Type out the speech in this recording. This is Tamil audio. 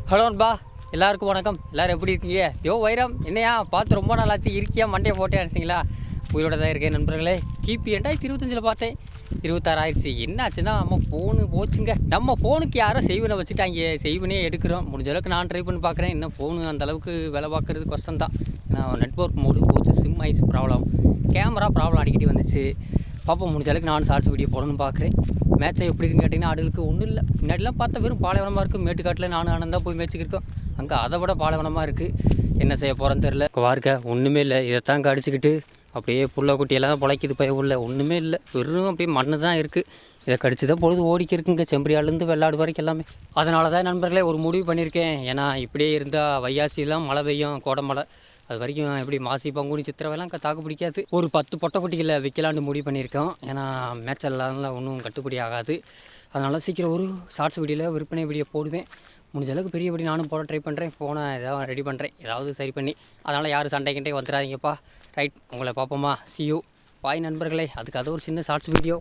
ஹலோ நண்பா, எல்லாருக்கும் வணக்கம். எல்லோரும் எப்படி இருக்கீங்க? வைரம் என்னையா பார்த்து ரொம்ப நாள் ஆச்சு, இருக்கியா மண்டையை போட்டே அடிச்சிங்களா? உயிரோட தான் இருக்கேன் நண்பர்களே. கிபி 2025 பார்த்தேன், 26 ஆயிடுச்சு. என்ன ஆச்சுன்னா நம்ம ஃபோனு போச்சுங்க. நம்ம ஃபோனுக்கு யாரோ செய்வனை வச்சுட்டாங்க. செய்வனே எடுக்கிறோம். முடிஞ்ச அளவுக்கு நான் ட்ரை பண்ணி பார்க்குறேன். இன்னும் ஃபோனு அந்தளவுக்கு வேலை பார்க்குறது கஷ்டம் தான். ஏன்னா நெட்ஒர்க் மோடு போச்சு, sim is problem, camera problem அடிக்கடி வந்துச்சு. பார்ப்போம், முடிஞ்ச அளவுக்கு நானும் ஷார்ட்ஸ் வீடியோ போடணும்னு பார்க்குறேன். மேட்சை எப்படி இருக்குன்னு கேட்டிங்கன்னா ஆடுகளுக்கு ஒன்றும் இல்லை. முன்னாடிலாம் பார்த்தா வெறும் பாலைவனமாக இருக்குது. மேட்டுக்காட்டில் நானும் ஆனந்தான் போய் மேய்ச்சிக்கிருக்கோம். அங்கே அதை விட பாலைவனமாக இருக்குது. என்ன செய்ய போகிறேன்னு தெரில. வார்க்க ஒன்றுமே இல்லை. இதைத்தான் கடிச்சிக்கிட்டு அப்படியே புள்ள குட்டியெல்லாம் தான் பிழைக்குது. பய உள்ள ஒன்றுமே இல்லை. வெறும் அப்படியே மண்ணு தான் இருக்குது. இதை கடிச்சு தான் பொழுது ஓடிக்க இருக்குங்க, செம்பரியாலேருந்து வெள்ளாடு வரைக்கும் எல்லாமே. அதனால தான் நண்பர்களே ஒரு முடிவு பண்ணியிருக்கேன். ஏன்னா இப்படியே இருந்தால் வையாசிலாம் மழை பெய்யும், கோடமழை. அது வரைக்கும் எப்படி மாசி பங்குனி சித்திரவெல்லாம் தாக்கு பிடிக்காது. ஒரு 10 பொட்டைக்குட்டிகளை விற்கலான்னு முடிவு பண்ணியிருக்கோம். ஏன்னா மேட்செல்லாம் ஒன்றும் கட்டுப்படி ஆகாது. அதனால் சீக்கிரம் ஒரு ஷார்ட்ஸ் வீடியோவில் விற்பனை வீடியோ போடுவேன். முடிஞ்ச அளவுக்கு பெரிய வீடியோ நானும் போட ட்ரை பண்ணுறேன். ஃபோனை ஏதாவது ரெடி பண்ணுறேன், ஏதாவது சரி பண்ணி. அதனால் யாரும் சண்டைக்கிட்டே வந்துடாதீங்கப்பா. ரைட், உங்களை பார்ப்போமா? See you. பாய் நண்பர்களே. அதுக்கு அது ஒரு சின்ன ஷார்ட்ஸ் வீடியோ.